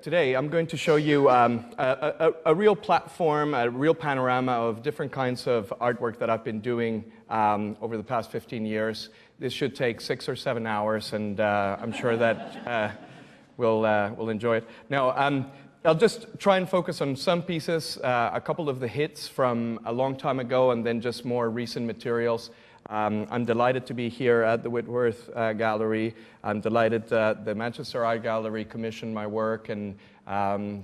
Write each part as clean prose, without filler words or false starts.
Today, I'm going to show you a real platform, a real panorama of different kinds of artwork that I've been doing over the past 15 years. This should take 6 or 7 hours, and I'm sure that we'll enjoy it. Now, I'll just try and focus on some pieces, a couple of the hits from a long time ago, and then just more recent materials. I'm delighted to be here at the Whitworth Gallery. I'm delighted that the Manchester Art Gallery commissioned my work, and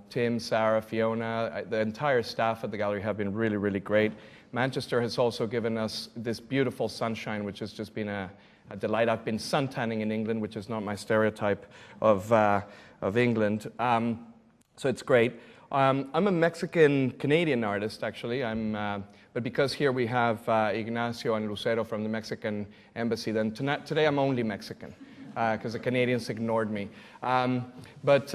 Tim, Sarah, Fiona, the entire staff at the gallery have been really, really great. Manchester has also given us this beautiful sunshine, which has just been a delight. I've been suntanning in England, which is not my stereotype of England, so it's great. I'm a Mexican-Canadian artist, actually. But because here we have Ignacio and Lucero from the Mexican embassy, then today I'm only Mexican, because the Canadians ignored me. But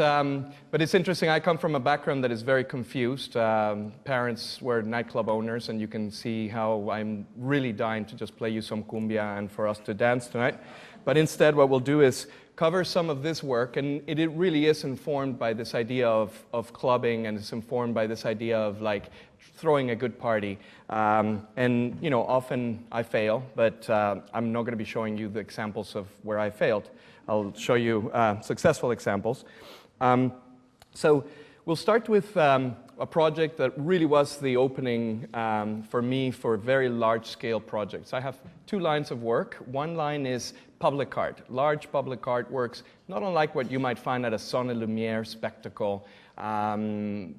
it's interesting. I come from a background that is very confused. Parents were nightclub owners, and you can see how I'm really dying to just play you some cumbia and for us to dance tonight. But instead, what we'll do is cover some of this work, and it really is informed by this idea of clubbing, and it's informed by this idea of like throwing a good party. And you know, often I fail, but I'm not going to be showing you the examples of where I failed. I'll show you successful examples. So we'll start with a project that really was the opening for me for very large-scale projects. I have 2 lines of work. One line is public art, large public artworks, not unlike what you might find at a Son et Lumière spectacle,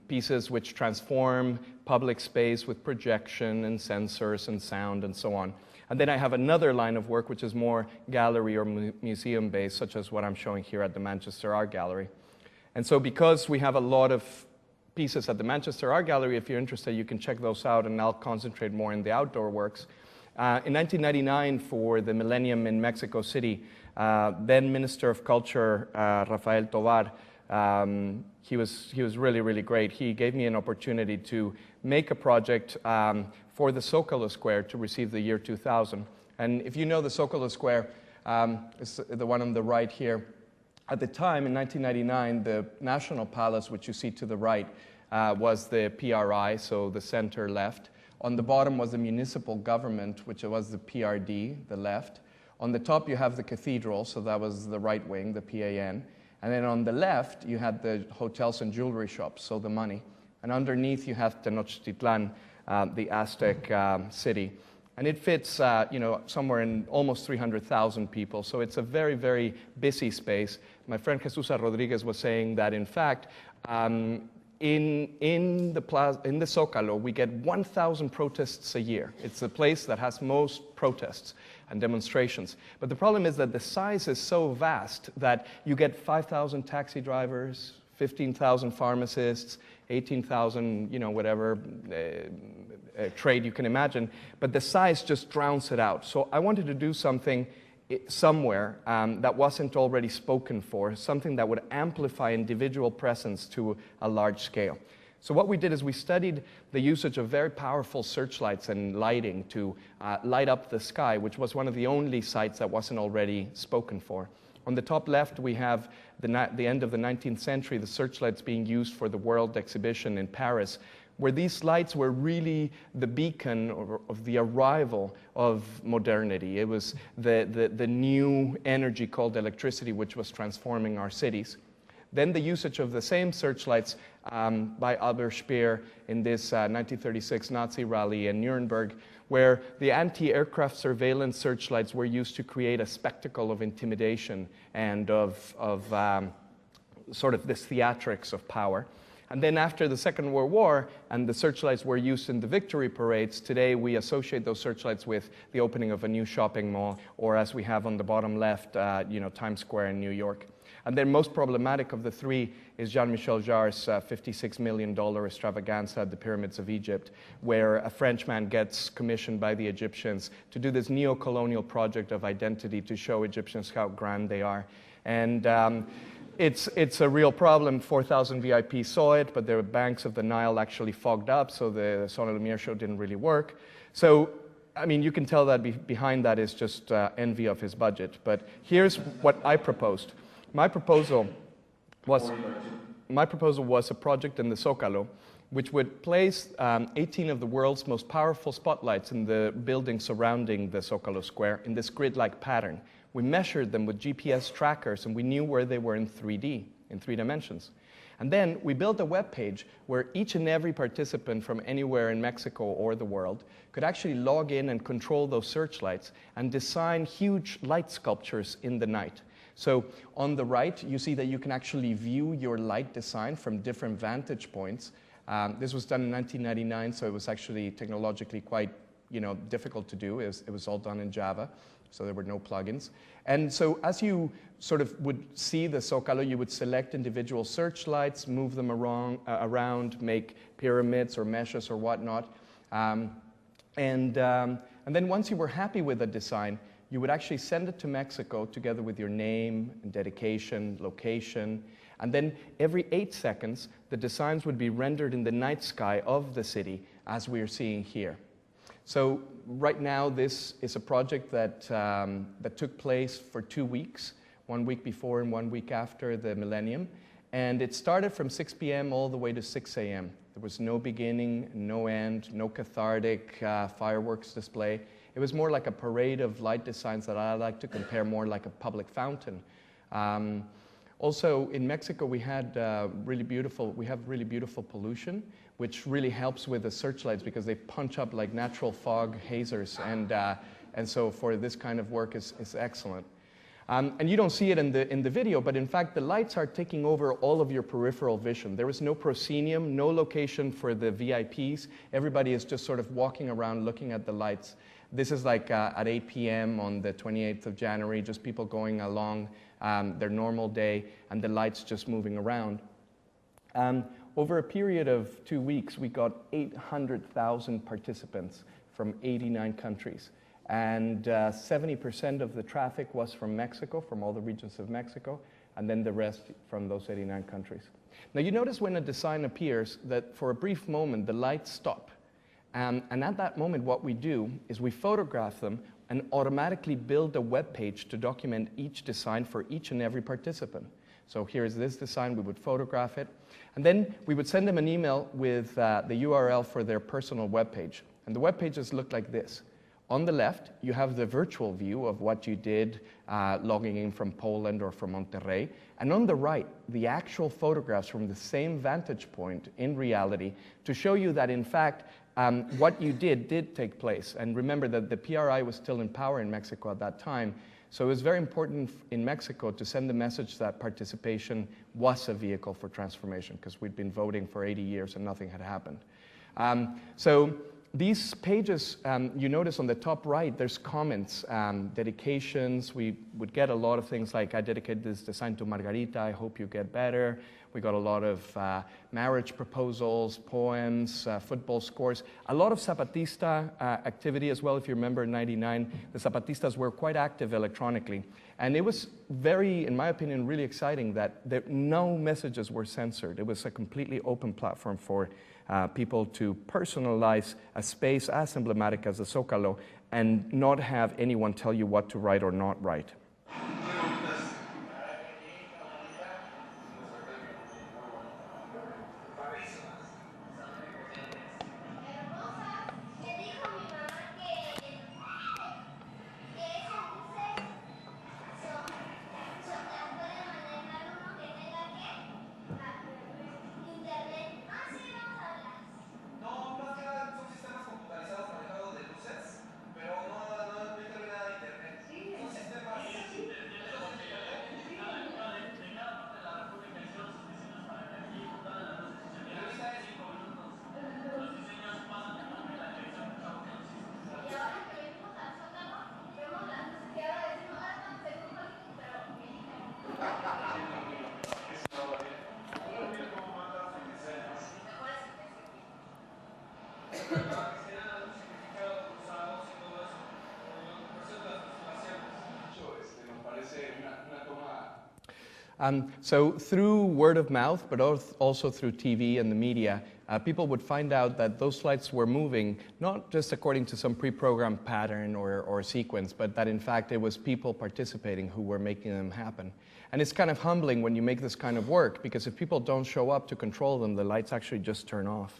pieces which transform public space with projection and sensors and sound and so on. And then I have another line of work which is more gallery or museum-based, such as what I'm showing here at the Manchester Art Gallery. And so because we have a lot of pieces at the Manchester Art Gallery, if you're interested, you can check those out, and I'll concentrate more in the outdoor works. In 1999, for the millennium in Mexico City, then Minister of Culture, Rafael Tovar, he was really, really great. He gave me an opportunity to make a project for the Zócalo Square to receive the year 2000. And if you know the Zócalo Square, it's the one on the right here. At the time, in 1999, the National Palace, which you see to the right, was the PRI, so the center left. On the bottom was the municipal government, which was the PRD, the left. On the top, you have the cathedral, so that was the right wing, the PAN. And then on the left, you had the hotels and jewelry shops, so the money. And underneath, you have Tenochtitlan, the Aztec city. And it fits, you know, somewhere in almost 300,000 people. So it's a very, very busy space. My friend Jesusa Rodriguez was saying that, in fact, in the Zócalo, we get 1,000 protests a year. It's the place that has most protests and demonstrations. But the problem is that the size is so vast that you get 5,000 taxi drivers, 15,000 pharmacists, 18,000, you know, whatever trade you can imagine, but the size just drowns it out. So I wanted to do something somewhere that wasn't already spoken for, something that would amplify individual presence to a large scale. So what we did is we studied the usage of very powerful searchlights and lighting to light up the sky, which was one of the only sites that wasn't already spoken for. On the top left, we have the end of the 19th century, the searchlights being used for the World Exhibition in Paris, where these lights were really the beacon of the arrival of modernity. It was the new energy called electricity, which was transforming our cities. Then the usage of the same searchlights by Albert Speer in this 1936 Nazi rally in Nuremberg, where the anti-aircraft surveillance searchlights were used to create a spectacle of intimidation and of sort of this theatrics of power. And then after the Second World War, and the searchlights were used in the victory parades, today we associate those searchlights with the opening of a new shopping mall, or as we have on the bottom left, you know, Times Square in New York. And then most problematic of the 3 is Jean-Michel Jarre's $56 million extravaganza at the Pyramids of Egypt, where a Frenchman gets commissioned by the Egyptians to do this neo-colonial project of identity to show Egyptians how grand they are. And it's a real problem. 4,000 VIPs saw it, but the banks of the Nile actually fogged up, so the Son et Lumière show didn't really work. So, I mean, you can tell that behind that is just envy of his budget. But here's what I proposed. My proposal was my proposal was a project in the Zócalo, which would place 18 of the world's most powerful spotlights in the buildings surrounding the Zócalo Square in this grid-like pattern. We measured them with GPS trackers, and we knew where they were in 3D, in 3 dimensions. And then we built a web page where each and every participant from anywhere in Mexico or the world could actually log in and control those searchlights and design huge light sculptures in the night. So on the right, you see that you can actually view your light design from different vantage points. This was done in 1999, so it was actually technologically quite difficult to do. It was all done in Java, so there were no plugins. And so as you sort of would see the Zócalo, you would select individual searchlights, move them around, make pyramids or meshes or whatnot. And then once you were happy with the design, you would actually send it to Mexico together with your name, dedication, location. And then every 8 seconds, the designs would be rendered in the night sky of the city, as we are seeing here. So right now, this is a project that took place for 2 weeks, 1 week before and 1 week after the millennium. And it started from 6 p.m. all the way to 6 a.m. There was no beginning, no end, no cathartic fireworks display. It was more like a parade of light designs that I like to compare more like a public fountain. Also, in Mexico, we have really beautiful pollution, which really helps with the searchlights because they punch up like natural fog hazers, and so for this kind of work is excellent. And you don't see it in the video, but in fact, the lights are taking over all of your peripheral vision. There is no proscenium, no location for the VIPs. Everybody is just sort of walking around looking at the lights. This is like at 8 p.m. on the 28th of January, just people going along their normal day, and the lights just moving around. Over a period of 2 weeks, we got 800,000 participants from 89 countries. And 70% of the traffic was from Mexico, from all the regions of Mexico, and then the rest from those 89 countries. Now you notice when a design appears that for a brief moment the lights stop. And at that moment what we do is we photograph them and automatically build a web page to document each design for each and every participant. So here's this design, we would photograph it, and then we would send them an email with the URL for their personal web page. And the web pages look like this. On the left, you have the virtual view of what you did logging in from Poland or from Monterrey. And on the right, the actual photographs from the same vantage point in reality to show you that, in fact, what you did take place. And remember that the PRI was still in power in Mexico at that time. So it was very important in Mexico to send the message that participation was a vehicle for transformation, because we'd been voting for 80 years and nothing had happened. So these pages, you notice on the top right, there's comments, dedications. We would get a lot of things like, I dedicated this design to Margarita, I hope you get better. We got a lot of marriage proposals, poems, football scores, a lot of Zapatista activity as well. If you remember in '99, the Zapatistas were quite active electronically. And it was very, in my opinion, really exciting that no messages were censored. It was a completely open platform for people to personalize a space as emblematic as the Zócalo and not have anyone tell you what to write or not write. So through word of mouth, but also through TV and the media, people would find out that those lights were moving, not just according to some pre-programmed pattern or sequence, but that in fact it was people participating who were making them happen. And it's kind of humbling when you make this kind of work, because if people don't show up to control them, the lights actually just turn off.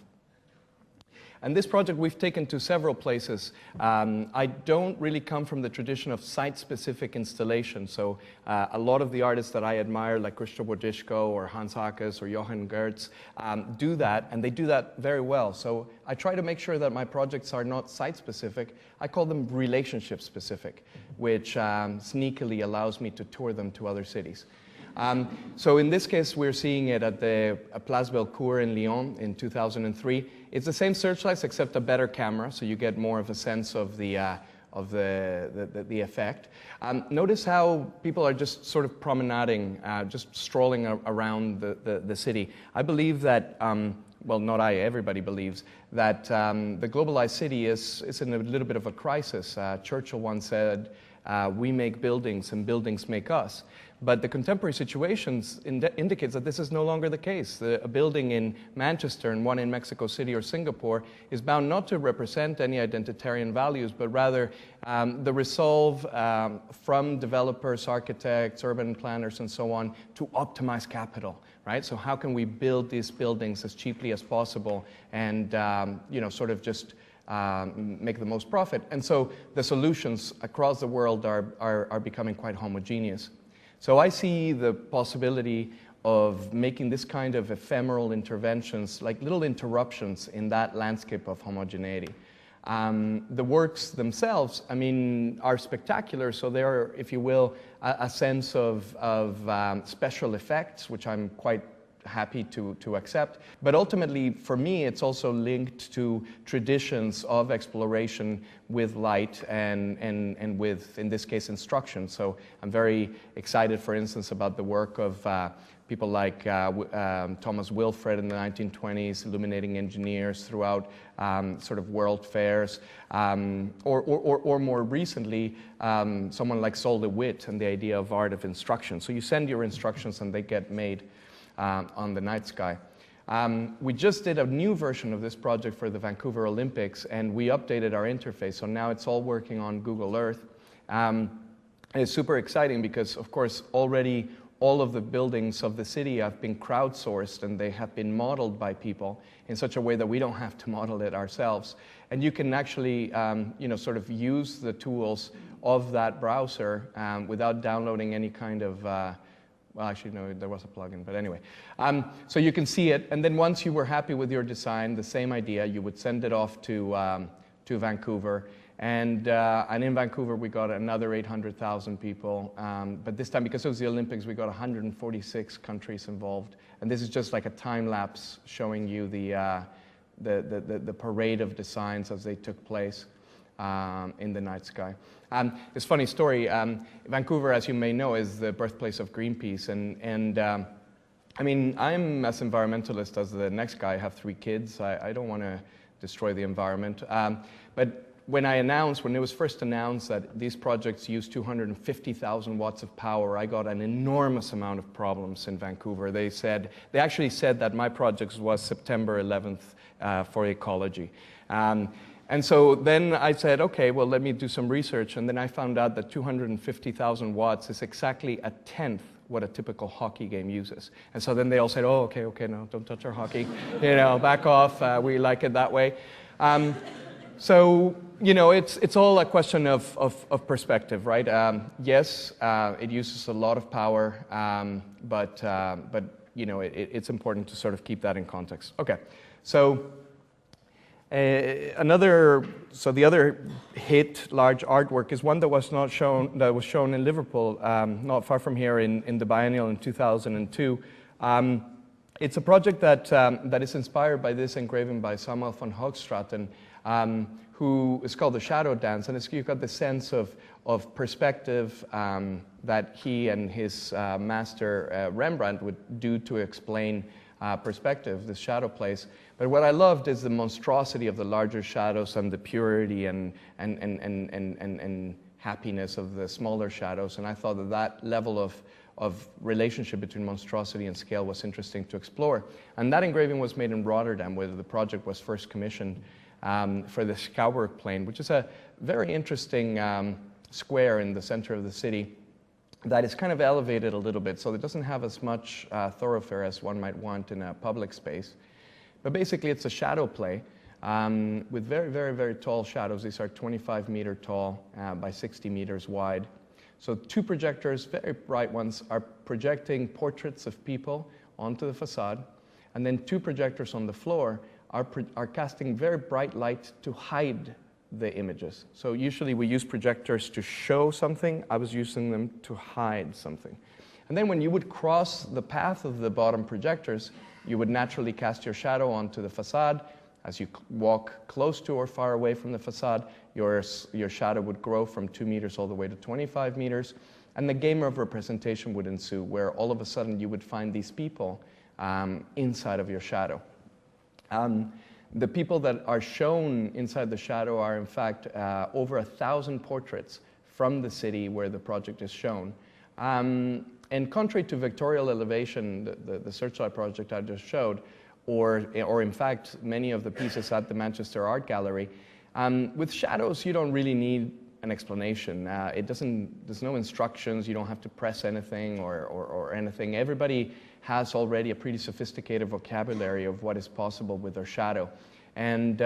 And this project we've taken to several places. I don't really come from the tradition of site-specific installation, so a lot of the artists that I admire, like Christoph Wodischko or Hans Hackes or Johann Gertz, do that, and they do that very well. So I try to make sure that my projects are not site-specific. I call them relationship-specific, which sneakily allows me to tour them to other cities. So in this case, we're seeing it at the Place Bellecour in Lyon in 2003. It's the same searchlights except a better camera, so you get more of a sense of the effect. Notice how people are just sort of promenading, just strolling around the city. I believe that, well, not I, everybody believes, that the globalized city is in a little bit of a crisis. Churchill once said, we make buildings and buildings make us. But the contemporary situations indicates that this is no longer the case. A building in Manchester and one in Mexico City or Singapore is bound not to represent any identitarian values, but rather the resolve from developers, architects, urban planners, and so on to optimize capital, right? So how can we build these buildings as cheaply as possible and, sort of just make the most profit? And so the solutions across the world are becoming quite homogeneous. So I see the possibility of making this kind of ephemeral interventions, like little interruptions in that landscape of homogeneity. The works themselves, I mean, are spectacular, so they are, if you will, a sense of special effects, which I'm quite happy to accept. But ultimately, for me, it's also linked to traditions of exploration with light and with, in this case, instruction. So I'm very excited, for instance, about the work of people like Thomas Wilfred in the 1920s, illuminating engineers throughout sort of world fairs, or more recently, someone like Sol DeWitt and the idea of art of instruction. So you send your instructions and they get made on the night sky. We just did a new version of this project for the Vancouver Olympics, and we updated our interface, so now it's all working on Google Earth. And it's super exciting because, of course, already all of the buildings of the city have been crowdsourced and they have been modeled by people in such a way that we don't have to model it ourselves. And you can actually, sort of use the tools of that browser without downloading any kind of well, actually, no, there was a plugin, but anyway. So you can see it, and then once you were happy with your design, the same idea, you would send it off to Vancouver. And in Vancouver, we got another 800,000 people. But this time, because it was the Olympics, we got 146 countries involved. And this is just like a time lapse showing you the parade of designs as they took place in the night sky. It's a funny story. Vancouver, as you may know, is the birthplace of Greenpeace. And I mean, I'm as environmentalist as the next guy. I have 3 kids. I don't want to destroy the environment. But when it was first announced that these projects use 250,000 watts of power, I got an enormous amount of problems in Vancouver. They actually said that my project was September 11th for ecology. And so then I said, okay, well, let me do some research. And then I found out that 250,000 watts is exactly a tenth what a typical hockey game uses. And so then they all said, oh, okay, no, don't touch our hockey. Back off. We like it that way. So, it's all a question of perspective, right? Yes, it uses a lot of power, but it's important to sort of keep that in context. Okay, so the other hit large artwork is one that was shown in Liverpool, not far from here in the biennial in 2002. It's a project that is inspired by this engraving by Samuel van Hoogstraten, who is called the Shadow Dance, and you've got the sense of perspective that he and his master Rembrandt would do to explain perspective, the shadow plays. But what I loved is the monstrosity of the larger shadows and the purity and happiness of the smaller shadows. And I thought that level of relationship between monstrosity and scale was interesting to explore. And that engraving was made in Rotterdam, where the project was first commissioned for the Schouwburgplein, which is a very interesting square in the center of the city. that is kind of elevated a little bit, so it doesn't have as much thoroughfare as one might want in a public space. But basically, it's a shadow play with very, very, very tall shadows. These are 25-meter tall by 60 meters wide. So 2 projectors, very bright ones, are projecting portraits of people onto the facade, and then 2 projectors on the floor are casting very bright light to hide the images. So usually we use projectors to show something. I was using them to hide something. And then when you would cross the path of the bottom projectors, you would naturally cast your shadow onto the facade. As you walk close to or far away from the facade, your shadow would grow from 2 meters all the way to 25 meters. And the game of representation would ensue, where all of a sudden you would find these people inside of your shadow. The people that are shown inside the shadow are, in fact, over 1,000 portraits from the city where the project is shown. And contrary to Victorial Elevation, the Searchlight project I just showed, or in fact, many of the pieces at the Manchester Art Gallery, with shadows, you don't really need an explanation. There's no instructions, you don't have to press anything or anything. Everybody has already a pretty sophisticated vocabulary of what is possible with their shadow. And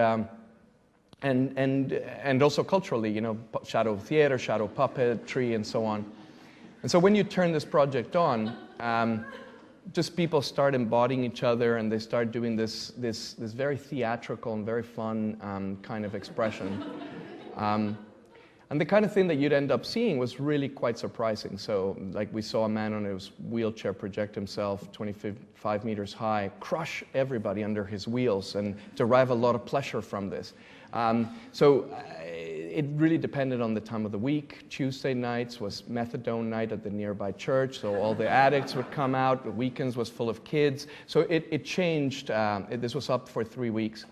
also culturally, you know, shadow theater, shadow puppetry, and so on. And so when you turn this project on, just people start embodying each other, and they start doing this very theatrical and very fun kind of expression. And the kind of thing that you'd end up seeing was really quite surprising. So, like, we saw a man on his wheelchair project himself, 25 meters high, crush everybody under his wheels and derive a lot of pleasure from this. It really depended on the time of the week. Tuesday nights was methadone night at the nearby church, so all the addicts would come out. The weekends was full of kids. So it changed. This was up for 3 weeks.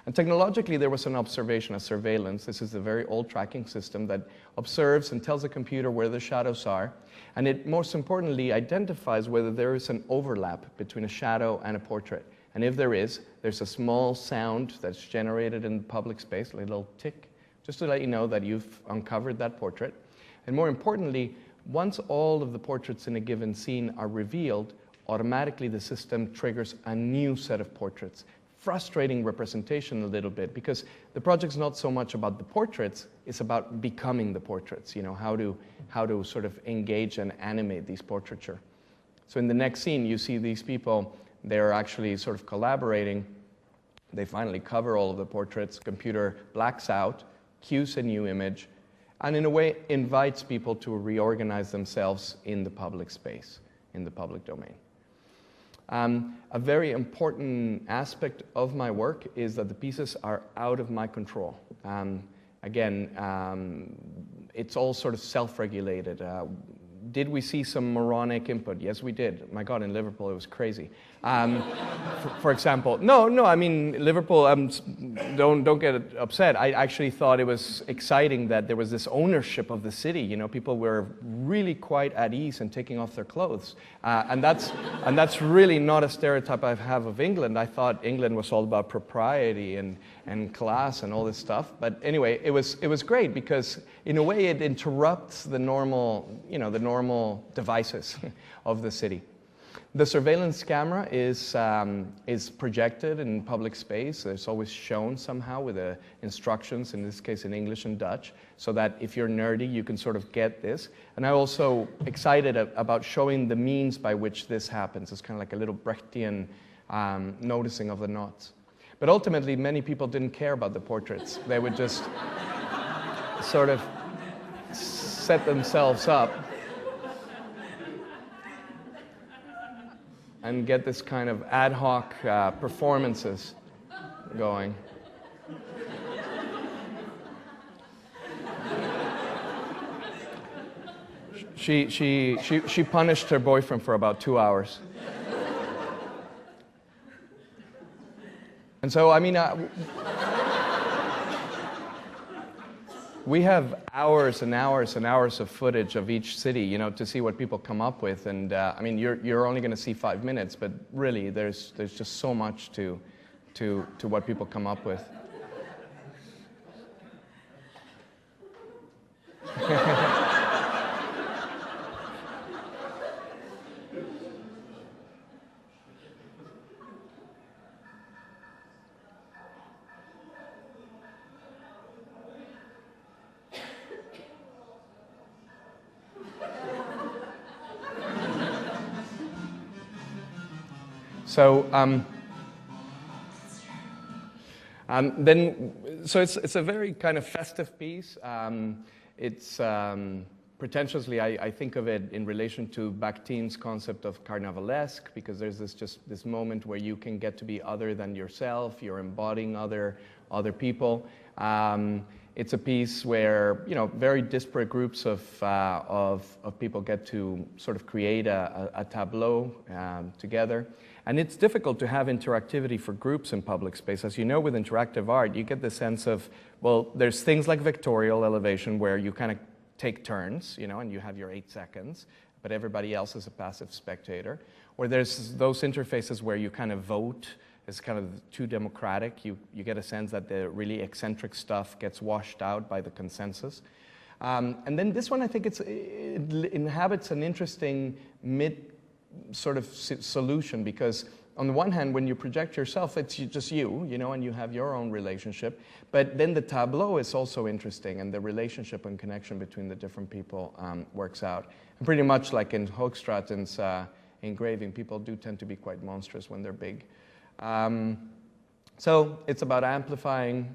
And technologically, there was an observation, a surveillance. This is a very old tracking system that observes and tells the computer where the shadows are. And it, most importantly, identifies whether there is an overlap between a shadow and a portrait. And if there is, there's a small sound that's generated in the public space, a little tick, just to let you know that you've uncovered that portrait. And more importantly, once all of the portraits in a given scene are revealed, automatically the system triggers a new set of portraits. Frustrating representation a little bit, because the project's not so much about the portraits, it's about becoming the portraits, you know, how to sort of engage and animate these portraiture. So in the next scene, you see these people, they're actually sort of collaborating. They finally cover all of the portraits, computer blacks out, cues a new image, and in a way invites people to reorganize themselves in the public space, in the public domain. A very important aspect of my work is that the pieces are out of my control. It's all sort of self-regulated. Did we see some moronic input? Yes, we did. My God, in Liverpool, it was crazy. For example, no, I mean, Liverpool, don't get upset. I actually thought it was exciting that there was this ownership of the city. You know, people were really quite at ease and taking off their clothes. And that's really not a stereotype I have of England. I thought England was all about propriety and class and all this stuff. But anyway, it was great because in a way it interrupts the normal devices of the city. The surveillance camera is projected in public space. It's always shown somehow with the instructions, in this case in English and Dutch, so that if you're nerdy, you can sort of get this. And I'm also excited about showing the means by which this happens. It's kind of like a little Brechtian noticing of the knots. But ultimately, many people didn't care about the portraits. They would just sort of set themselves up and get this kind of ad hoc performances going. She punished her boyfriend for about 2 hours. And so, I mean, we have hours and hours and hours of footage of each city, you know, to see what people come up with. And I mean, you're only going to see 5 minutes, but really, there's just so much to what people come up with. So it's a very kind of festive piece. It's pretentiously, I think of it in relation to Bakhtin's concept of carnavalesque, because there's this moment where you can get to be other than yourself. You're embodying other people. It's a piece where, you know, very disparate groups of people get to sort of create a tableau together. And it's difficult to have interactivity for groups in public space. As you know, with interactive art, you get the sense of, well, there's things like vectorial elevation where you kind of take turns, you know, and you have your 8 seconds, but everybody else is a passive spectator. Or there's those interfaces where you kind of vote. It's kind of too democratic. You get a sense that the really eccentric stuff gets washed out by the consensus. And then this one, I think it inhabits an interesting mid sort of solution, because on the one hand, when you project yourself, it's just you know, and you have your own relationship. But then the tableau is also interesting, and the relationship and connection between the different people works out. And pretty much like in Hoogstraten's engraving, people do tend to be quite monstrous when they're big. So it's about amplifying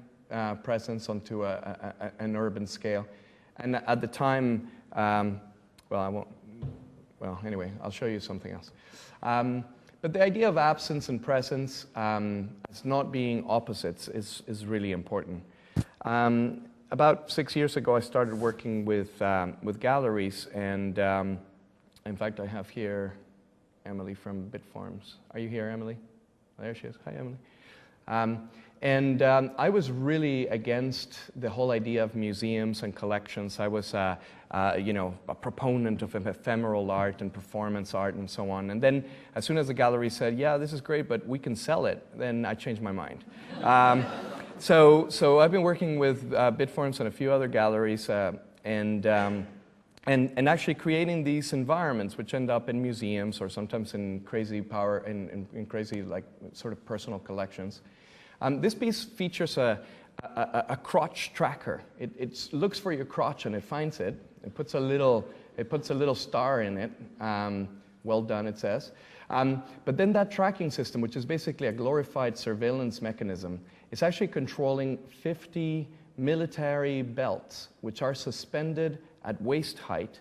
presence onto an urban scale. And at the time, anyway, I'll show you something else. But the idea of absence and presence as not being opposites is really important. About 6 years ago, I started working with galleries, and in fact, I have here Emily from Bitforms. Are you here, Emily? There she is. Hi, Emily. I was really against the whole idea of museums and collections. I was, you know, a proponent of ephemeral art and performance art and so on. And then, as soon as the gallery said, "Yeah, this is great, but we can sell it," then I changed my mind. So I've been working with Bitforms and a few other galleries, and actually creating these environments, which end up in museums or sometimes in crazy in crazy, like, sort of personal collections. This piece features a crotch tracker. It looks for your crotch and it finds it. It puts a little star in it. Well done, it says. But then that tracking system, which is basically a glorified surveillance mechanism, is actually controlling 50 military belts, which are suspended at waist height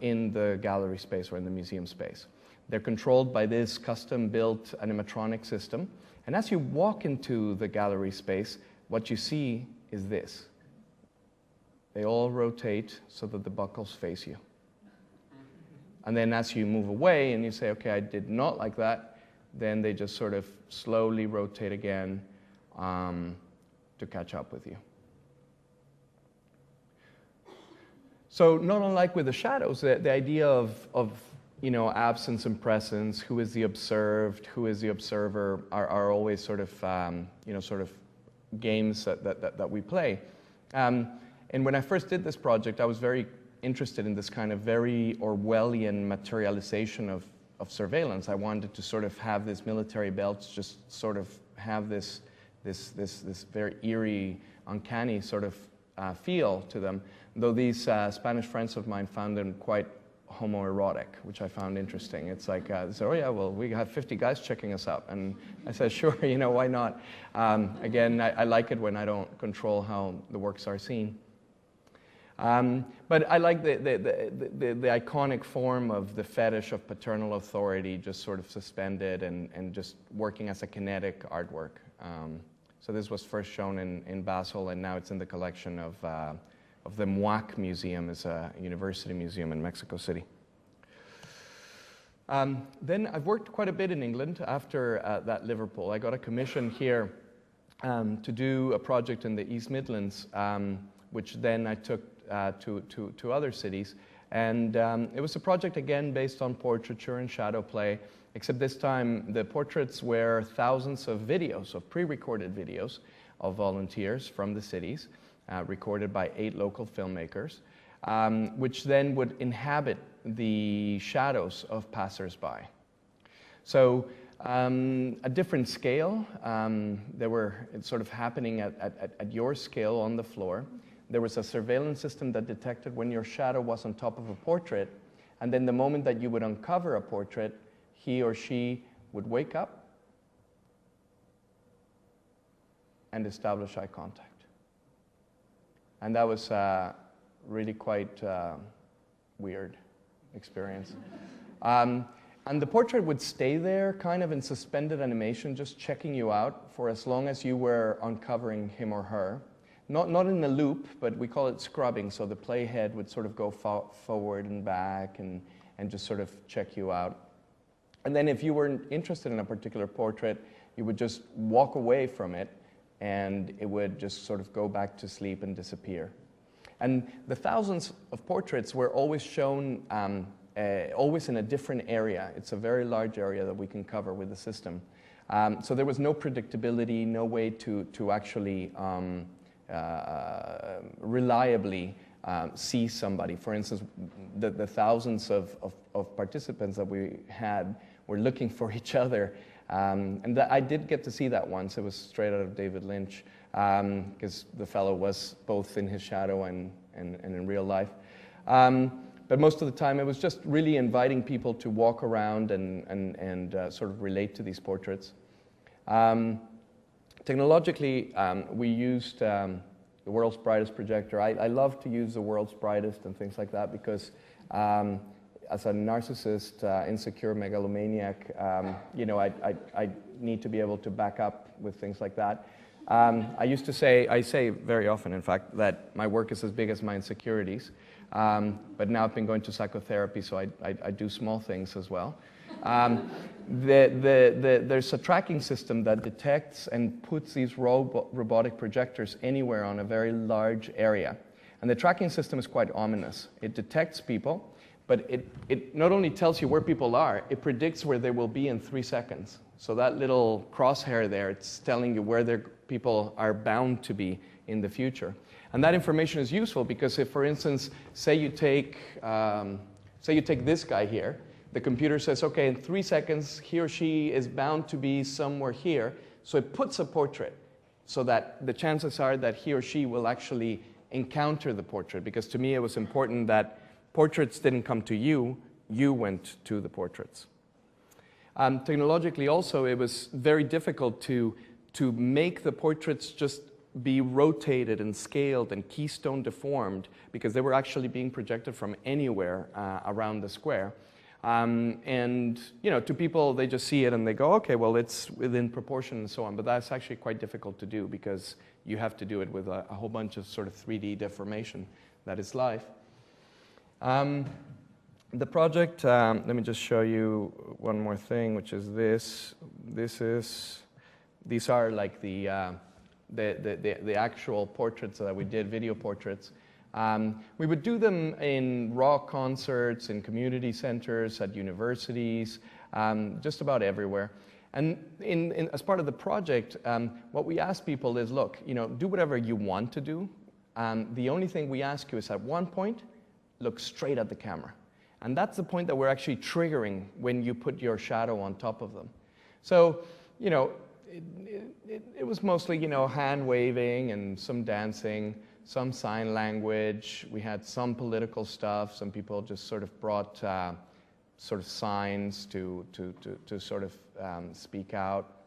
in the gallery space or in the museum space. They're controlled by this custom-built animatronic system. And as you walk into the gallery space, what you see is this. They all rotate so that the buckles face you. And then as you move away and you say, okay, I did not like that, then they just sort of slowly rotate again to catch up with you. So not unlike with the shadows, the idea of you know, absence and presence, who is the observed, who is the observer, are always sort of, you know, sort of games that we play. And when I first did this project, I was very interested in this kind of very Orwellian materialization of surveillance. I wanted to sort of have these military belts just sort of have this very eerie, uncanny sort of feel to them, though these Spanish friends of mine found them quite homoerotic, which I found interesting. It's like, they said, oh yeah, well, we have 50 guys checking us out. And I said, sure, you know, why not? Again, I like it when I don't control how the works are seen. But I like the iconic form of the fetish of paternal authority just sort of suspended and just working as a kinetic artwork. So this was first shown in Basel, and now it's in the collection of the MUAC Museum. It's a university museum in Mexico City. Then I've worked quite a bit in England after that Liverpool. I got a commission here to do a project in the East Midlands, which then I took to other cities. And it was a project, again, based on portraiture and shadow play, except this time the portraits were thousands of videos, of pre-recorded videos of volunteers from the cities, recorded by 8 local filmmakers, which then would inhabit the shadows of passers-by. So a different scale. They were sort of happening at your scale on the floor. There was a surveillance system that detected when your shadow was on top of a portrait, and then the moment that you would uncover a portrait, he or she would wake up and establish eye contact. And that was really quite weird experience. And the portrait would stay there kind of in suspended animation, just checking you out for as long as you were uncovering him or her. Not in a loop, but we call it scrubbing, so the playhead would sort of go forward and back and just sort of check you out. And then if you weren't interested in a particular portrait, you would just walk away from it, and it would just sort of go back to sleep and disappear. And the thousands of portraits were always shown always in a different area. It's a very large area that we can cover with the system. So there was no predictability, no way to actually reliably see somebody. For instance, the thousands of participants that we had were looking for each other. And I did get to see that once. It was straight out of David Lynch, because the fellow was both in his shadow and in real life. But most of the time, it was just really inviting people to walk around and sort of relate to these portraits. Technologically, we used the world's brightest projector. I love to use the world's brightest and things like that because as a narcissist, insecure megalomaniac, you know, I need to be able to back up with things like that. I say very often, in fact, that my work is as big as my insecurities. But now I've been going to psychotherapy, so I do small things as well. There's a tracking system that detects and puts these robotic projectors anywhere on a very large area. And the tracking system is quite ominous. It detects people, but it not only tells you where people are, it predicts where they will be in 3 seconds. So that little crosshair there, it's telling you where people are bound to be in the future. And that information is useful because if, for instance, say you take this guy here, the computer says, okay, in 3 seconds, he or she is bound to be somewhere here. So it puts a portrait so that the chances are that he or she will actually encounter the portrait. Because to me, it was important that portraits didn't come to you, you went to the portraits. Technologically also, it was very difficult to make the portraits just be rotated and scaled and keystone deformed because they were actually being projected from anywhere around the square. And, you know, to people, they just see it and they go, okay, well, it's within proportion and so on. But that's actually quite difficult to do because you have to do it with a whole bunch of sort of 3D deformation that is life. The project, let me just show you one more thing, which is this. These are like the actual portraits that we did, video portraits. We would do them in rock concerts, in community centers, at universities, just about everywhere. And as part of the project, what we ask people is, look, you know, do whatever you want to do. The only thing we ask you is at one point, look straight at the camera. And that's the point that we're actually triggering when you put your shadow on top of them. So, you know, it was mostly, you know, hand waving and some dancing, some sign language. We had some political stuff. Some people just sort of brought sort of signs to sort of speak out.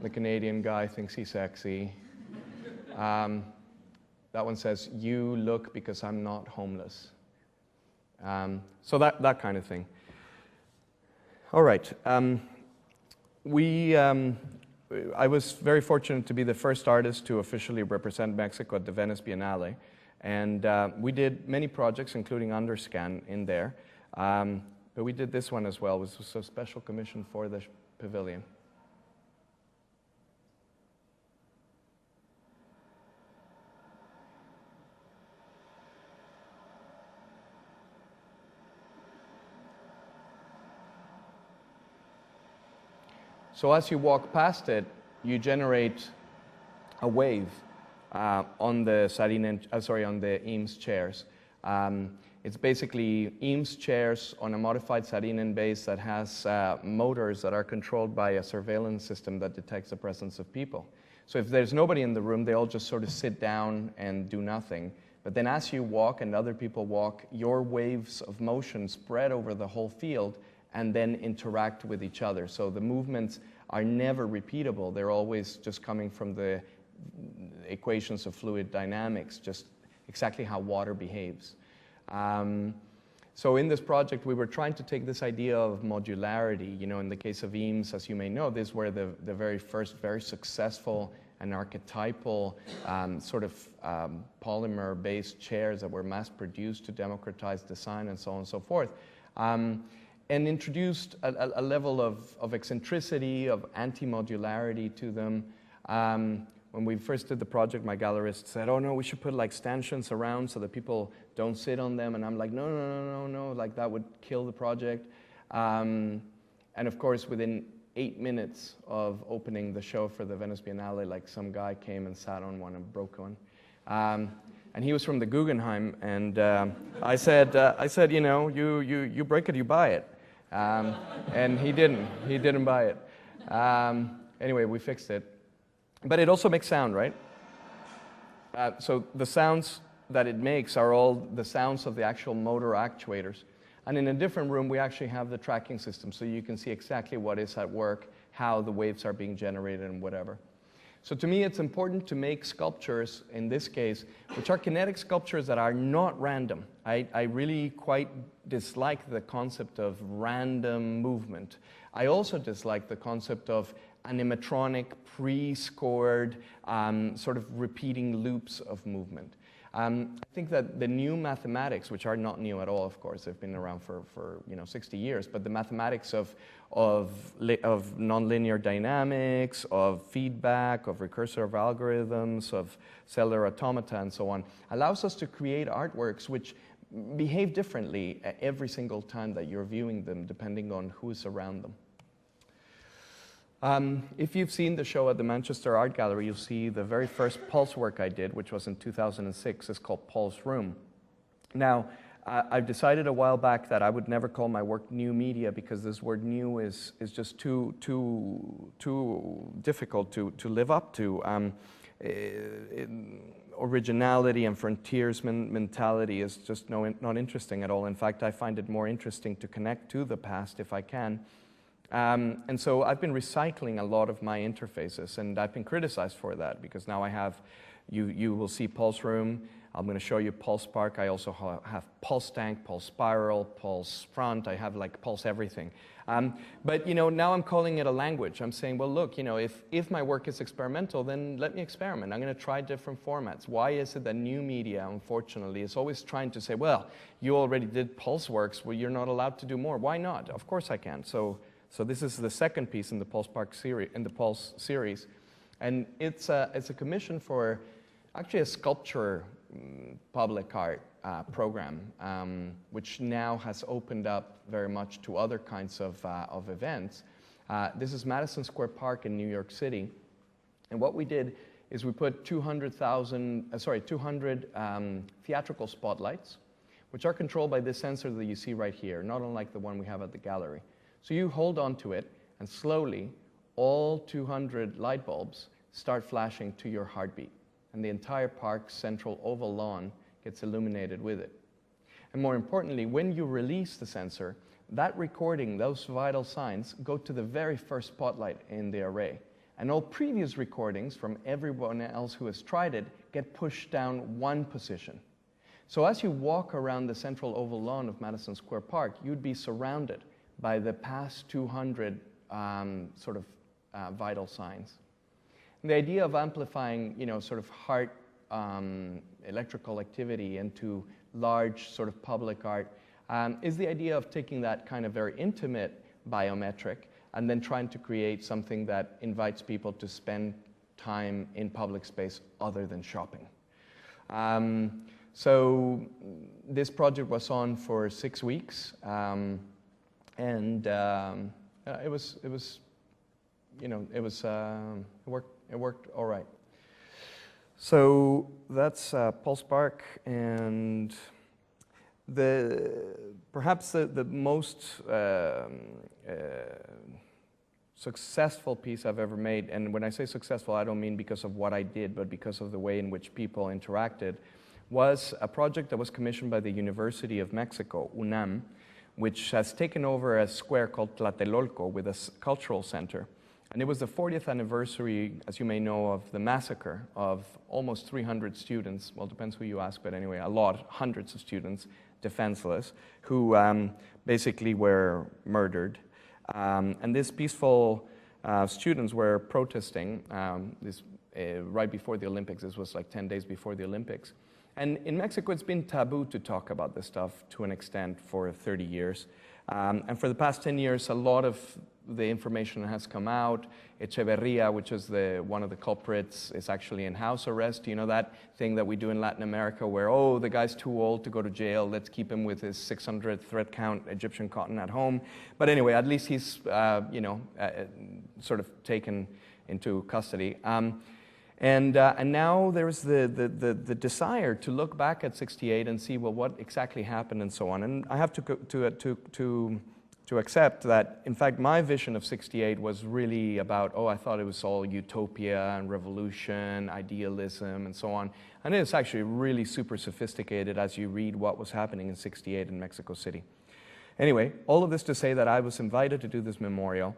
The Canadian guy thinks he's sexy. That one says, "You look because I'm not homeless." So that kind of thing. All right. I was very fortunate to be the first artist to officially represent Mexico at the Venice Biennale. And we did many projects, including Underscan in there. But we did this one as well. It was a special commission for the pavilion. So as you walk past it, you generate a wave on the Eames chairs. It's basically Eames chairs on a modified Sarinen base that has motors that are controlled by a surveillance system that detects the presence of people. So if there's nobody in the room, they all just sort of sit down and do nothing. But then as you walk and other people walk, your waves of motion spread over the whole field, and then interact with each other. So the movements are never repeatable. They're always just coming from the equations of fluid dynamics, just exactly how water behaves. So in this project, we were trying to take this idea of modularity. You know, in the case of Eames, as you may know, these were the very first, very successful and archetypal sort of polymer-based chairs that were mass-produced to democratize design and so on and so forth. And introduced a level of eccentricity, of anti-modularity to them. When we first did the project, my gallerist said, oh no, we should put like stanchions around so that people don't sit on them. And I'm like, no, like that would kill the project. And of course, within 8 minutes of opening the show for the Venice Biennale, like some guy came and sat on one and broke one. And he was from the Guggenheim, and I said, you know, you break it, you buy it. And he didn't buy it. Anyway, we fixed it. But it also makes sound, right? So the sounds that it makes are all the sounds of the actual motor actuators. And in a different room, we actually have the tracking system, so you can see exactly what is at work, how the waves are being generated, and whatever. So to me, it's important to make sculptures, in this case, which are kinetic sculptures that are not random. I really quite dislike the concept of random movement. I also dislike the concept of animatronic, pre-scored, sort of repeating loops of movement. I think that the new mathematics, which are not new at all, of course, they've been around for 60 years, but the mathematics of nonlinear dynamics, of feedback, of recursive algorithms, of cellular automata, and so on, allows us to create artworks which behave differently every single time that you're viewing them, depending on who's around them. If you've seen the show at the Manchester Art Gallery, you'll see the very first Pulse work I did, which was in 2006, is called Pulse Room. Now, I've decided a while back that I would never call my work new media, because this word new is just too difficult to live up to. Originality and frontiersman mentality is just not interesting at all. In fact, I find it more interesting to connect to the past if I can. And so I've been recycling a lot of my interfaces, and I've been criticized for that, because now I have, you will see Pulse Room, I'm going to show you Pulse Spark, I also have Pulse Tank, Pulse Spiral, Pulse Front, I have like Pulse everything. But you know, now I'm calling it a language. I'm saying, well look, you know, if my work is experimental, then let me experiment. I'm going to try different formats. Why is it that new media, unfortunately, is always trying to say, well, you already did Pulse works, well, you're not allowed to do more. Why not? Of course I can. So this is the second piece in the Pulse series, and it's a commission for actually a sculpture public art program, which now has opened up very much to other kinds of events. This is Madison Square Park in New York City, and what we did is we put 200 theatrical spotlights, which are controlled by this sensor that you see right here, not unlike the one we have at the gallery. So you hold on to it, and slowly, all 200 light bulbs start flashing to your heartbeat. And the entire park's central oval lawn gets illuminated with it. And more importantly, when you release the sensor, that recording, those vital signs, go to the very first spotlight in the array. And all previous recordings from everyone else who has tried it get pushed down one position. So as you walk around the central oval lawn of Madison Square Park, you'd be surrounded by the past 200 vital signs. And the idea of amplifying, sort of heart electrical activity into large sort of public art is the idea of taking that kind of very intimate biometric and then trying to create something that invites people to spend time in public space other than shopping. So this project was on for 6 weeks. And it worked all right. So that's Pulse Spark, and perhaps the most successful piece I've ever made, and when I say successful, I don't mean because of what I did, but because of the way in which people interacted, was a project that was commissioned by the University of Mexico, UNAM, which has taken over a square called Tlatelolco with a cultural center. And it was the 40th anniversary, as you may know, of the massacre of almost 300 students. Well, it depends who you ask, but anyway, a lot, hundreds of students, defenseless, who basically were murdered. And these peaceful students were protesting right before the Olympics. This was like 10 days before the Olympics. And in Mexico, it's been taboo to talk about this stuff to an extent for 30 years. And for the past 10 years, a lot of the information has come out. Echeverria, which is one of the culprits, is actually in house arrest. You know that thing that we do in Latin America where, oh, the guy's too old to go to jail, let's keep him with his 600 thread count Egyptian cotton at home. But anyway, at least he's, sort of taken into custody. And now there's the desire to look back at '68 and see, well, what exactly happened and so on. And I have to accept that, in fact, my vision of '68 was really about, I thought it was all utopia and revolution, idealism, and so on. And it's actually really super sophisticated as you read what was happening in '68 in Mexico City. Anyway, all of this to say that I was invited to do this memorial.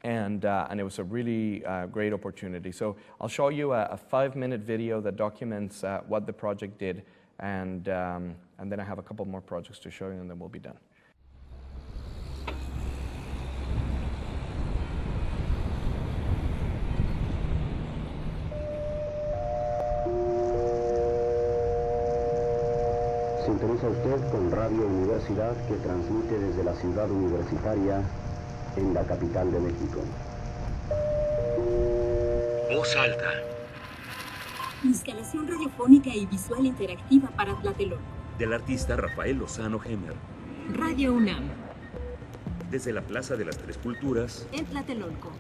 And it was a really great opportunity. So I'll show you a 5-minute video that documents what the project did, and then I have a couple more projects to show you, and then we'll be done. Sintoniza usted con Radio Universidad, que transmite desde la ciudad universitaria en la capital de México. Voz alta. Instalación radiofónica y visual interactiva para Tlatelolco. Del artista Rafael Lozano Hemer. Radio UNAM. Desde la Plaza de las Tres Culturas. En Tlatelolco.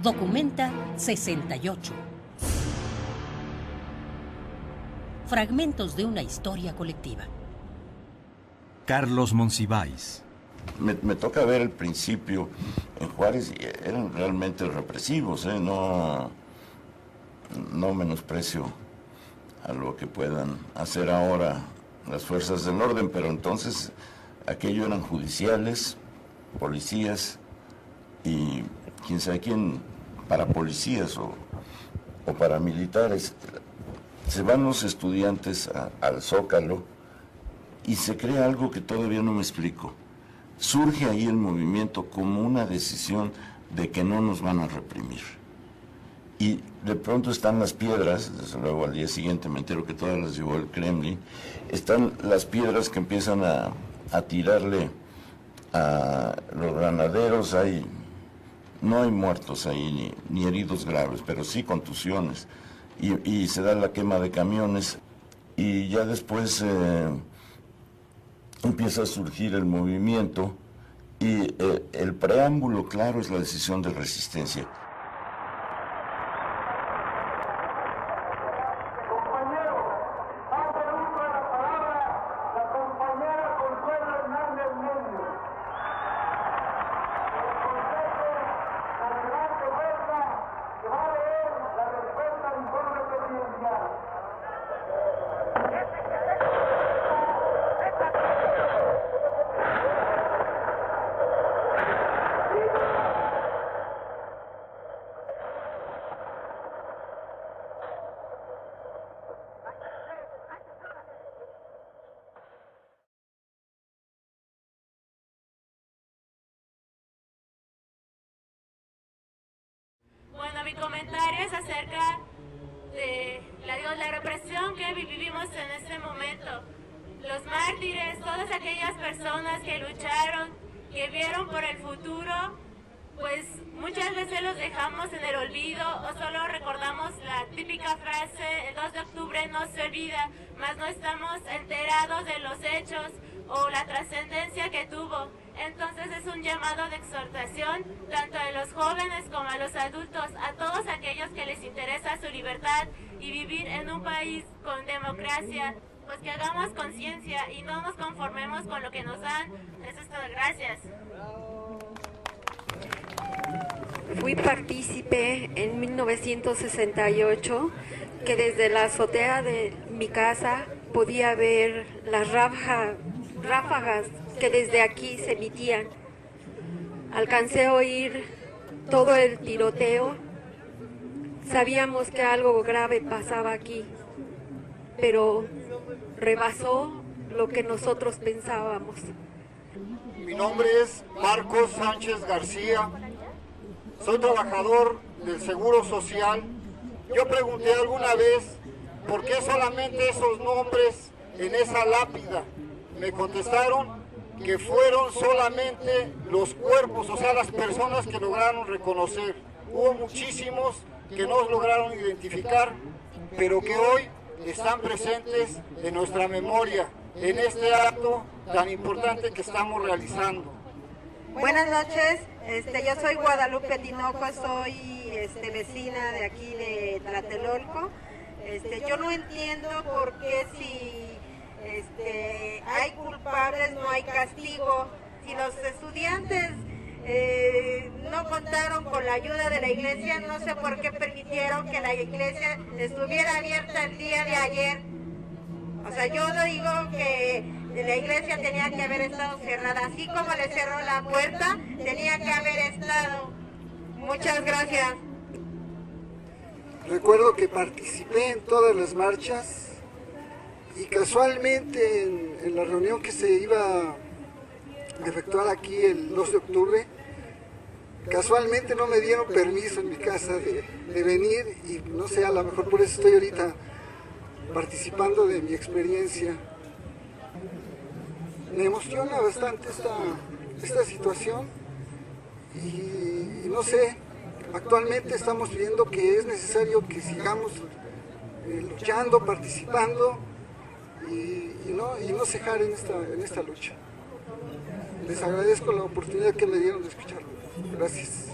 Documenta 68. Fragmentos de una historia colectiva. Carlos Monsiváis. Me toca ver el principio en Juárez, y eran realmente represivos, no menosprecio a lo que puedan hacer ahora las fuerzas del orden, pero entonces aquello eran judiciales, policías y quién sabe quién, parapolicías o paramilitares. Se van los estudiantes al Zócalo y se crea algo que todavía no me explico. Surge ahí el movimiento como una decisión de que no nos van a reprimir. Y de pronto están las piedras, desde luego al día siguiente me entero que todas las llevó el Kremlin, están las piedras que empiezan a tirarle a los granaderos. No hay muertos ahí, ni heridos graves, pero sí contusiones. Y se da la quema de camiones y ya después empieza a surgir el movimiento y el preámbulo claro es la decisión de resistencia. Bueno, mi comentario es acerca de la represión que vivimos en este momento. Los mártires, todas aquellas personas que lucharon, que vieron por el futuro, pues muchas veces los dejamos en el olvido o solo recordamos la típica frase, el 2 de octubre no se olvida, mas no estamos enterados de los hechos o la trascendencia que tuvo. Entonces es un llamado de exhortación tanto a los jóvenes como a los adultos, a todos aquellos que les interesa su libertad y vivir en un país con democracia, pues que hagamos conciencia y no nos conformemos con lo que nos dan. Eso es todo, gracias. Fui partícipe en 1968 que desde la azotea de mi casa podía ver las ráfagas que desde aquí se emitían. Alcancé a oír todo el tiroteo. Sabíamos que algo grave pasaba aquí, pero rebasó lo que nosotros pensábamos. Mi nombre es Marcos Sánchez García, soy trabajador del Seguro Social. Yo pregunté alguna vez por qué solamente esos nombres en esa lápida. Me contestaron que fueron solamente los cuerpos, o sea, las personas que lograron reconocer. Hubo muchísimos que no lograron identificar, pero que hoy están presentes en nuestra memoria, en este acto tan importante que estamos realizando. Buenas noches, yo soy Guadalupe Tinoco, soy vecina de aquí de Tlatelolco. Yo no entiendo por qué si hay culpables no hay castigo. Si los estudiantes no contaron con la ayuda de la iglesia, no sé por qué permitieron que la iglesia estuviera abierta el día de ayer. O sea, yo digo que la iglesia tenía que haber estado cerrada, así como le cerró la puerta, tenía que haber estado. Muchas gracias. Recuerdo que participé en todas las marchas y casualmente en la reunión que se iba a efectuar aquí el 2 de octubre, casualmente no me dieron permiso en mi casa de venir y no sé, a lo mejor por eso estoy ahorita participando de mi experiencia. Me emociona bastante esta situación y no sé, actualmente estamos viendo que es necesario que sigamos luchando, participando y no cejar en esta lucha. Les agradezco la oportunidad que me dieron de escucharlo. Gracias.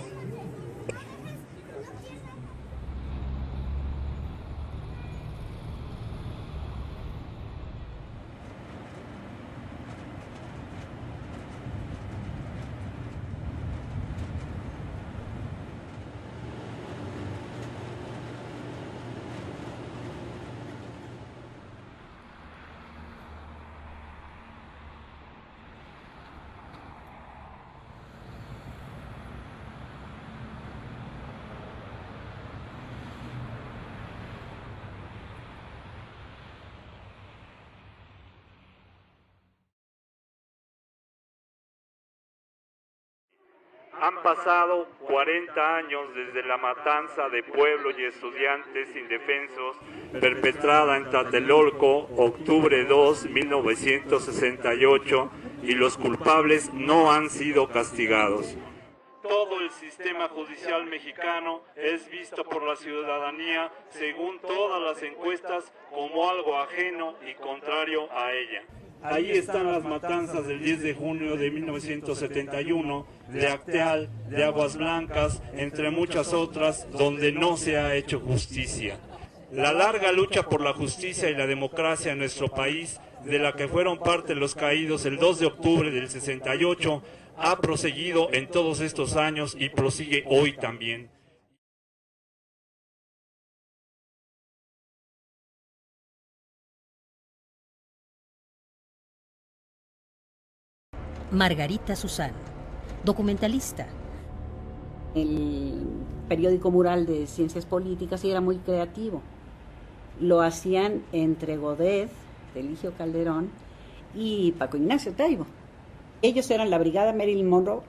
Han pasado 40 años desde la matanza de pueblo y estudiantes indefensos perpetrada en Tlatelolco, octubre 2, 1968, y los culpables no han sido castigados. Todo el sistema judicial mexicano es visto por la ciudadanía, según todas las encuestas, como algo ajeno y contrario a ella. Ahí están las matanzas del 10 de junio de 1971, de Acteal, de Aguas Blancas, entre muchas otras, donde no se ha hecho justicia. La larga lucha por la justicia y la democracia en nuestro país, de la que fueron parte los caídos el 2 de octubre del 68, ha proseguido en todos estos años y prosigue hoy también. Margarita Susán, documentalista. El periódico mural de Ciencias Políticas y era muy creativo. Lo hacían entre Godet, Eligio Calderón, y Paco Ignacio Taibo. Ellos eran la brigada Marilyn Monroe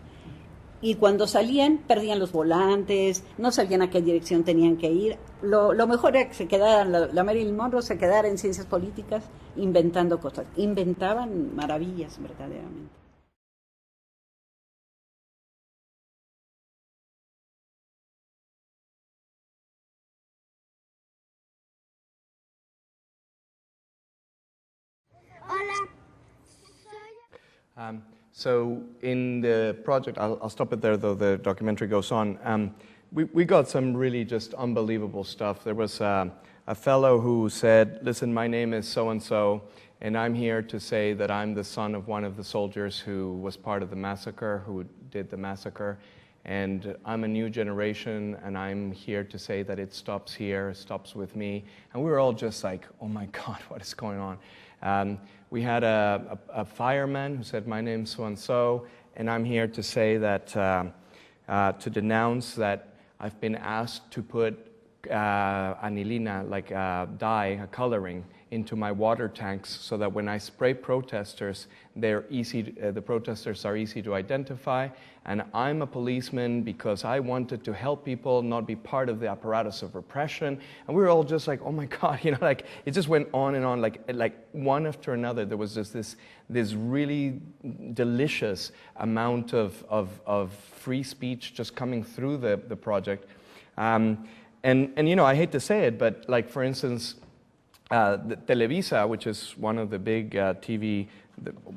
y cuando salían perdían los volantes, no sabían a qué dirección tenían que ir. Lo mejor era que se quedaran, la Marilyn Monroe se quedara en Ciencias Políticas inventando cosas. Inventaban maravillas verdaderamente. So in the project, I'll stop it there, though the documentary goes on. We got some really just unbelievable stuff. There was a fellow who said, listen, my name is so-and-so, and I'm here to say that I'm the son of one of the soldiers who was part of the massacre, who did the massacre. And I'm a new generation, and I'm here to say that it stops here, it stops with me. And we were all just like, oh my God, what is going on? We had a fireman who said, my name's so-and-so, and I'm here to say that, to denounce that I've been asked to put anilina, like a dye, a coloring, into my water tanks so that when I spray protesters, the protesters are easy to identify. And I'm a policeman because I wanted to help people, not be part of the apparatus of repression. And we were all just like, oh my God, you know, like it just went on and on, like one after another. There was just this really delicious amount of free speech just coming through the project. And you know, I hate to say it, but like for instance, Televisa, which is one of the big TV,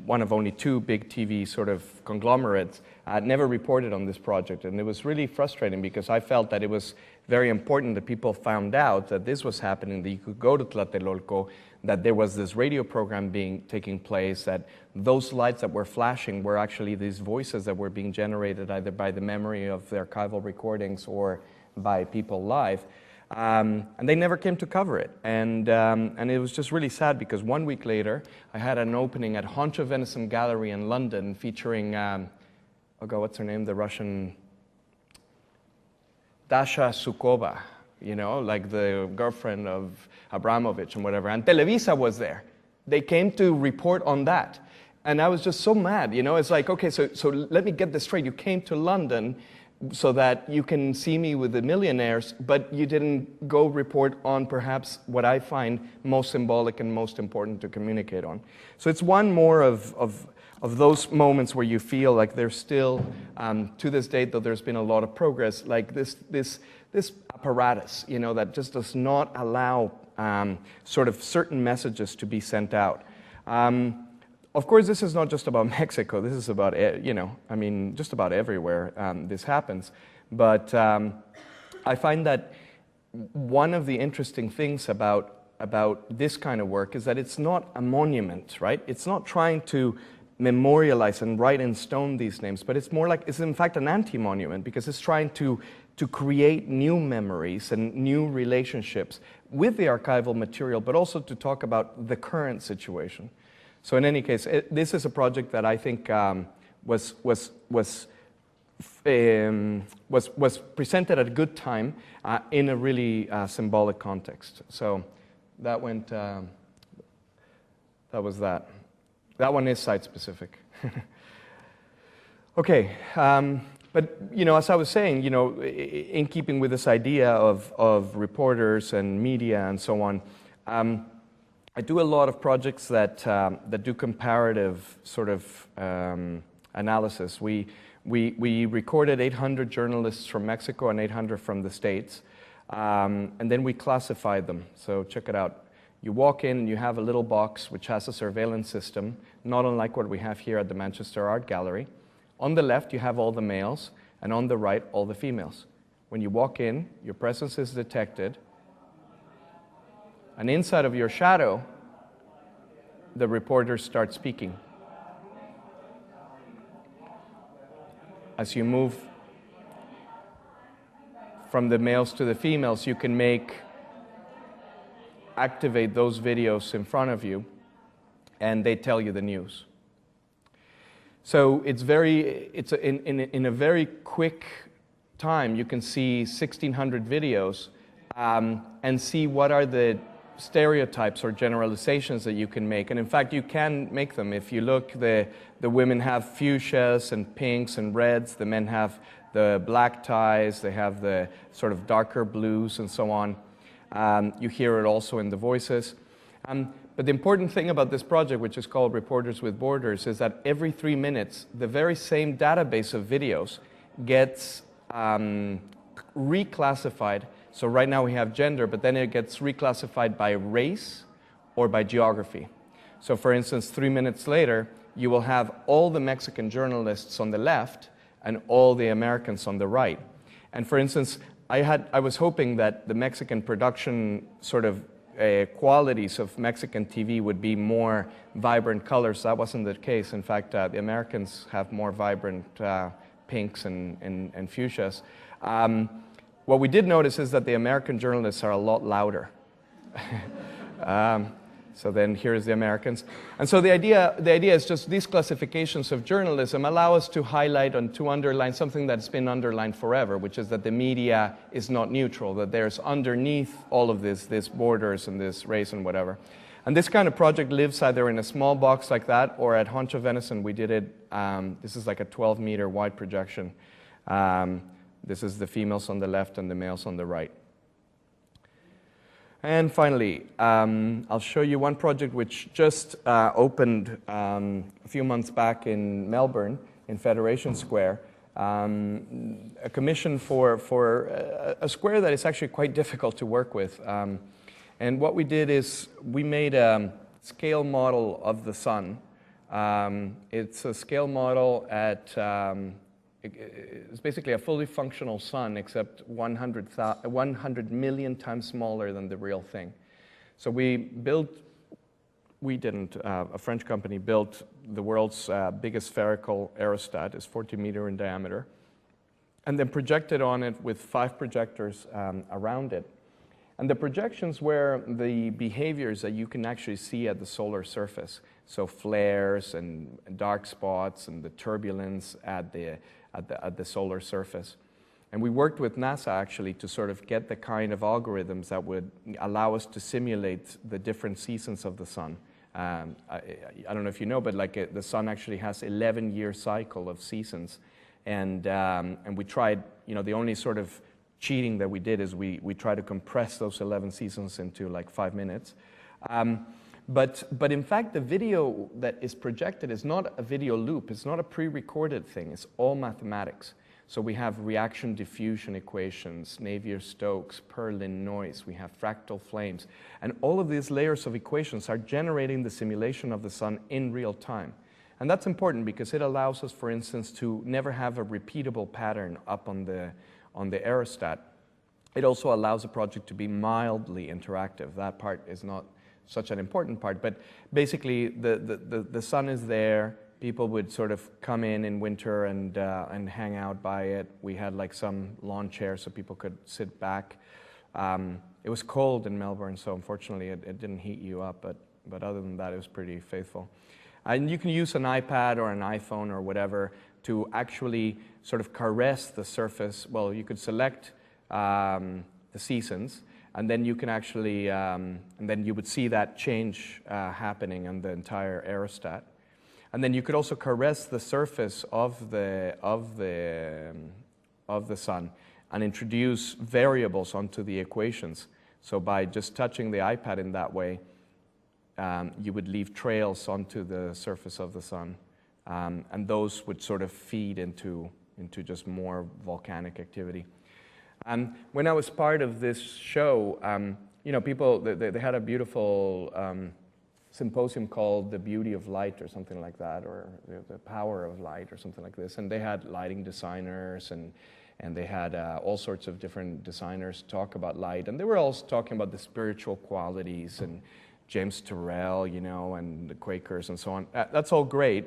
one of only two big TV sort of conglomerates, never reported on this project. And it was really frustrating because I felt that it was very important that people found out that this was happening, that you could go to Tlatelolco, that there was this radio program taking place, that those lights that were flashing were actually these voices that were being generated either by the memory of the archival recordings or by people live. And they never came to cover it. And it was just really sad because 1 week later, I had an opening at Honcho Venison Gallery in London featuring, oh God, what's her name? The Russian, Dasha Sukova, you know, like the girlfriend of Abramovich and whatever. And Televisa was there. They came to report on that. And I was just so mad, you know. It's like, okay, so let me get this straight. You came to London so that you can see me with the millionaires, but you didn't go report on perhaps what I find most symbolic and most important to communicate on. So it's one more of those moments where you feel like there's still, to this date, though there's been a lot of progress, like this apparatus, you know, that just does not allow sort of certain messages to be sent out. Of course, this is not just about Mexico. This is about, you know, I mean, just about everywhere this happens. But I find that one of the interesting things about this kind of work is that it's not a monument, right? It's not trying to memorialize and write in stone these names, but it's more like, it's in fact an anti-monument because it's trying to create new memories and new relationships with the archival material, but also to talk about the current situation. So in any case, this is a project that I think was presented at a good time in a really symbolic context. So that went, that was that. That one is site-specific. Okay, but you know, as I was saying, you know, in keeping with this idea of reporters and media and so on, I do a lot of projects that do comparative sort of analysis. We recorded 800 journalists from Mexico and 800 from the States, and then we classified them. So check it out. You walk in and you have a little box which has a surveillance system, not unlike what we have here at the Manchester Art Gallery. On the left, you have all the males, and on the right, all the females. When you walk in, your presence is detected, and inside of your shadow, the reporters start speaking. As you move from the males to the females, you can activate those videos in front of you, and they tell you the news. So in a very quick time, you can see 1,600 videos and see what are the stereotypes or generalizations that you can make. And in fact, you can make them. If you look, the women have fuchsias and pinks and reds. The men have the black ties. They have the sort of darker blues and so on. You hear it also in the voices. But the important thing about this project, which is called Reporters with Borders, is that every 3 minutes, the very same database of videos gets reclassified. So right now we have gender, but then it gets reclassified by race or by geography. So for instance, 3 minutes later, you will have all the Mexican journalists on the left and all the Americans on the right. And for instance, I was hoping that the Mexican production sort of qualities of Mexican TV would be more vibrant colors. That wasn't the case. In fact, the Americans have more vibrant pinks and fuchsias. What we did notice is that the American journalists are a lot louder. So then here's the Americans. And so the idea is just these classifications of journalism allow us to highlight and to underline something that's been underlined forever, which is that the media is not neutral, that there's underneath all of this borders and this race and whatever. And this kind of project lives either in a small box like that, or at Honcho Venison we did it, this is like a 12-meter wide projection. This is the females on the left and the males on the right. And finally, I'll show you one project which just opened a few months back in Melbourne, in Federation Square, a commission for a square that is actually quite difficult to work with. And what we did is we made a scale model of the sun. It's a scale model at it's basically a fully functional sun, except 100 million times smaller than the real thing. So a French company built the world's biggest spherical aerostat. It's 40 meters in diameter, and then projected on it with 5 projectors around it. And the projections were the behaviors that you can actually see at the solar surface. So flares and dark spots and the turbulence at the solar surface. And we worked with NASA actually to sort of get the kind of algorithms that would allow us to simulate the different seasons of the sun. I don't know if you know, but like the sun actually has 11-year cycle of seasons. And we tried, the only sort of cheating that we did is we tried to compress those 11 seasons into like 5 minutes. But in fact, the video that is projected is not a video loop. It's not a pre-recorded thing. It's all mathematics. So we have reaction diffusion equations, Navier-Stokes, Perlin noise. We have fractal flames. And all of these layers of equations are generating the simulation of the sun in real time. And that's important because it allows us, for instance, to never have a repeatable pattern up on the aerostat. It also allows the project to be mildly interactive. That part is not such an important part, but basically the sun is there. People would sort of come in winter and hang out by it. We had like some lawn chairs so people could sit back. It was cold in Melbourne, so unfortunately it didn't heat you up, but other than that it was pretty faithful. And you can use an iPad or an iPhone or whatever to actually sort of caress the surface. Well, you could select the seasons, and then you can actually, and then you would see that change happening on the entire aerostat. And then you could also caress the surface of the sun and introduce variables onto the equations. So by just touching the iPad in that way, you would leave trails onto the surface of the sun, and those would sort of feed into just more volcanic activity. When I was part of this show, people, they had a beautiful symposium called The Beauty of Light or something like that, or the Power of Light or something like this. And they had lighting designers and they had all sorts of different designers talk about light. And they were all talking about the spiritual qualities and James Turrell, and the Quakers and so on. That's all great.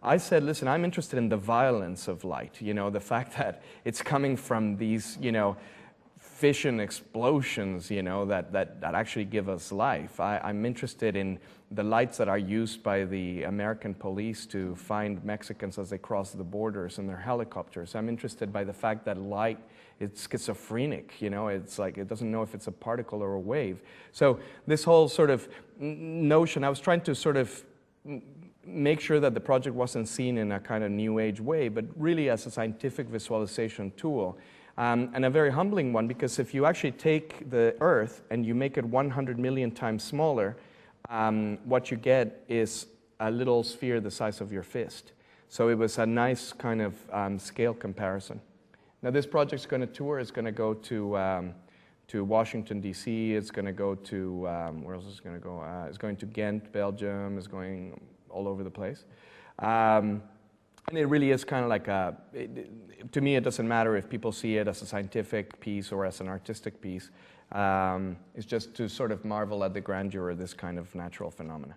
I said, listen, I'm interested in the violence of light, the fact that it's coming from these, fission explosions, that actually give us life. I'm interested in the lights that are used by the American police to find Mexicans as they cross the borders in their helicopters. I'm interested by the fact that light is schizophrenic, it's like it doesn't know if it's a particle or a wave. So this whole sort of notion, I was trying to sort of make sure that the project wasn't seen in a kind of new age way, but really as a scientific visualization tool. And a very humbling one, because if you actually take the Earth and you make it 100 million times smaller, what you get is a little sphere the size of your fist. So it was a nice kind of scale comparison. Now this project's going to tour. It's going to go to Washington, D.C. It's going to go to, where else is it going to go? It's going to Ghent, Belgium. It's going all over the place. And it really is kind of like to me, it doesn't matter if people see it as a scientific piece or as an artistic piece. It's just to sort of marvel at the grandeur of this kind of natural phenomena.